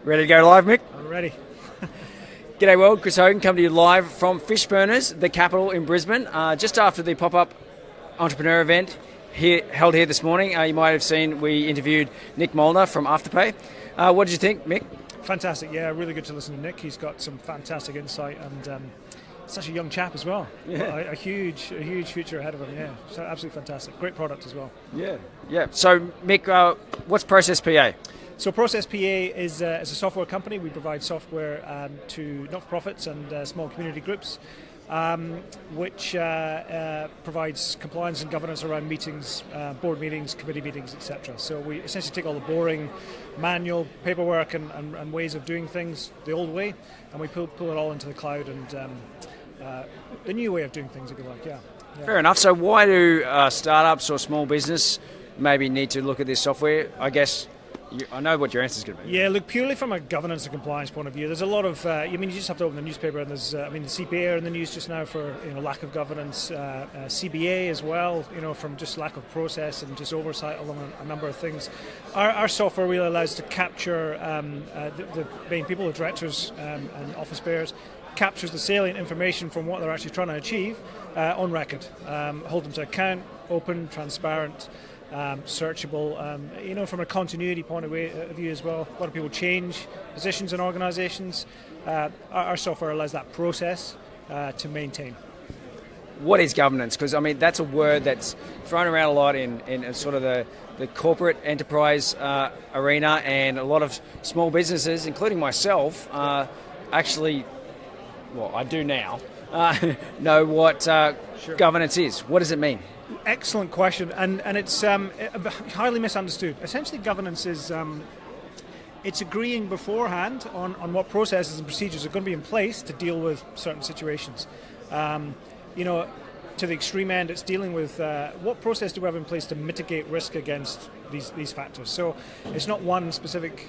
Ready to go live, Mick? I'm ready. G'day world, Chris Hogan coming to you live from Fishburners, the capital in Brisbane, just after the pop-up entrepreneur event held here this morning. You might have seen we interviewed Nick Molnar from Afterpay. What did you think, Mick? Fantastic, yeah, really good to listen to Nick. He's got some fantastic insight and such a young chap as well. Yeah. A huge future ahead of him, yeah. So absolutely fantastic. Great product as well. Yeah. So, Mick, what's Process PA? So Process PA is a software company. We provide software to not-for-profits and small community groups, which provides compliance and governance around meetings, board meetings, committee meetings, etc. So we essentially take all the boring manual paperwork and ways of doing things the old way, and we pull it all into the cloud and the new way of doing things, if you like. Yeah. Fair enough. So why do startups or small business maybe need to look at this software? I guess I know what your answer is going to be. Yeah, look, purely from a governance and compliance point of view, there's a lot of, you just have to open the newspaper and there's, the CPA are in the news just now for lack of governance, CBA as well, from just lack of process and just oversight along a number of things. Our software really allows to capture the main people, the directors and office bearers, captures the salient information from what they're actually trying to achieve on record, hold them to account, open, transparent, searchable, from a continuity point of view as well. A lot of people change positions in organisations. Our software allows that process to maintain. What is governance? Because that's a word that's thrown around a lot in sort of the corporate enterprise arena, and a lot of small businesses, including myself, actually, well, I do now, know what Sure. governance is. What does it mean? Excellent question, and it's highly misunderstood. Essentially, governance is it's agreeing beforehand on what processes and procedures are going to be in place to deal with certain situations. To the extreme end, it's dealing with what process do we have in place to mitigate risk against these factors. So it's not one specific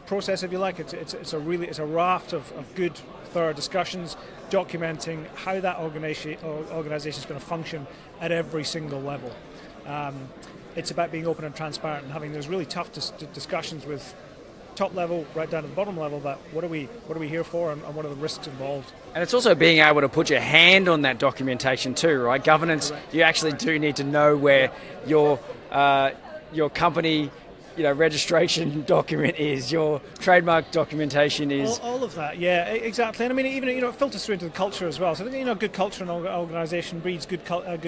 process, if you like. It's a raft of good, thorough discussions documenting how that organisation is going to function at every single level. It's about being open and transparent and having those really tough discussions with top level right down to the bottom level about what are we here for and what are the risks involved. And it's also being able to put your hand on that documentation too, right? Governance, Correct. You actually do need to know where your company registration document is, your trademark documentation is. All of that, yeah, exactly. And even it filters through into the culture as well. So good culture and organisation breeds good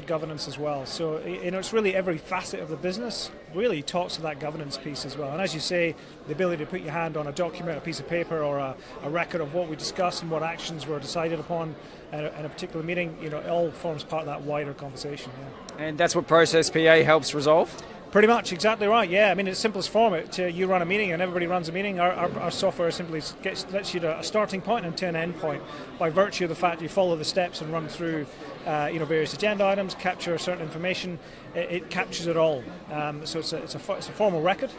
governance as well. So it's really every facet of the business really talks to that governance piece as well. And as you say, the ability to put your hand on a document, a piece of paper, or a record of what we discussed and what actions were decided upon in a particular meeting, it all forms part of that wider conversation. Yeah. And that's what Process PA helps resolve? Pretty much, exactly right. Yeah, in its simplest form, you run a meeting and everybody runs a meeting. Our software simply lets you to a starting point and to an end point by virtue of the fact you follow the steps and run through, various agenda items, capture certain information. It captures it all. So it's a formal record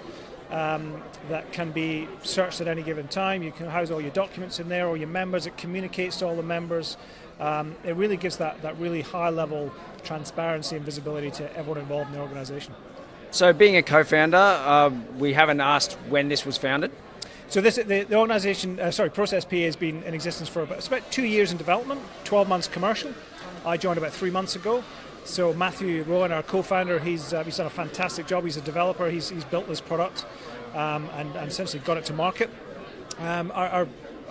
that can be searched at any given time. You can house all your documents in there, all your members. It communicates to all the members. It really gives that really high level transparency and visibility to everyone involved in the organisation. So being a co-founder, we haven't asked when this was founded. So the organisation, Process PA has been in existence for about 2 years in development, 12 months commercial. I joined about 3 months ago. So Matthew Rowan, our co-founder, he's done a fantastic job. He's a developer. He's built this product and essentially got it to market. Our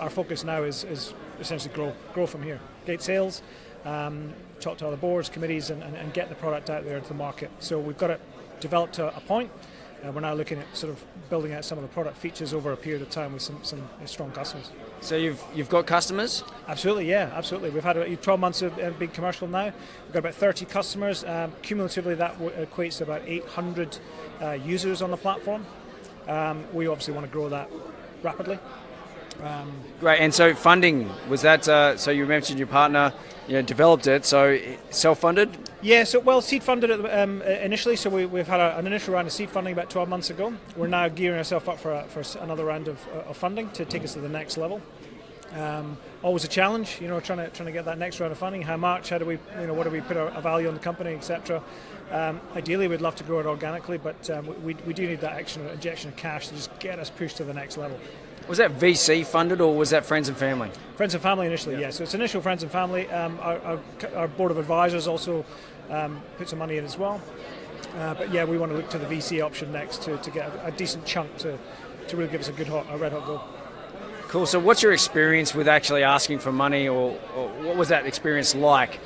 focus now is essentially grow from here. Gate sales, talk to other boards, committees, and get the product out there to the market. So we've got it developed to a point. We're now looking at sort of building out some of the product features over a period of time with some strong customers. So you've got customers? Absolutely, yeah, absolutely. We've had 12 months of big commercial now. We've got about 30 customers. Cumulatively, that equates to about 800 users on the platform. We obviously want to grow that rapidly. Great. And so funding, was that, so you mentioned your partner developed it, so self-funded? Yeah, so seed funded initially, so we've had an initial round of seed funding about 12 months ago. We're now gearing ourselves up for another round of funding to take us to the next level. Always a challenge, trying to get that next round of funding. How much? How do we, what do we put a value on the company, etc. Ideally, we'd love to grow it organically, but we do need that extra injection of cash to just get us pushed to the next level. Was that VC funded or was that friends and family? Friends and family initially, yeah. So it's initial friends and family. Our board of advisors also put some money in as well. But yeah, we want to look to the VC option next to get a decent chunk to really give us a red hot go. Cool. So what's your experience with actually asking for money, or what was that experience like?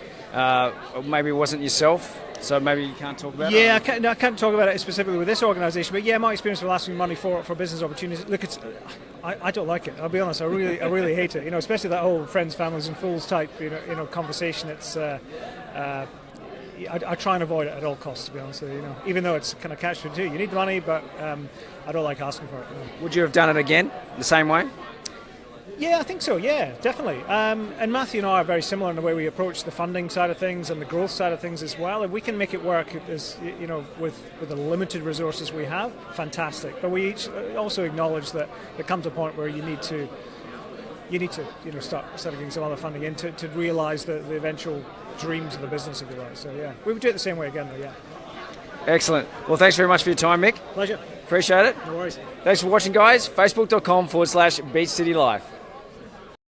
Maybe it wasn't yourself, so maybe you can't talk about it? Yeah, I can't talk about it specifically with this organisation, but yeah, my experience with asking money for business opportunities, look, I don't like it. I'll be honest, I really hate it. Especially that whole friends, families and fools type conversation. It's I try and avoid it at all costs, to be honest with you. Even though it's kind of catch-22, you need the money, but I don't like asking for it. Would you have done it again the same way? Yeah, I think so. Yeah, definitely. And Matthew and I are very similar in the way we approach the funding side of things and the growth side of things as well. If we can make it work, with the limited resources we have, fantastic. But we each also acknowledge that there comes a point where you need to start getting some other funding in to realise the eventual dreams of the business, if you like. So yeah, we would do it the same way again, though. Yeah. Excellent. Well, thanks very much for your time, Mick. Pleasure. Appreciate it. No worries. Thanks for watching, guys. Facebook.com/Beach City Life.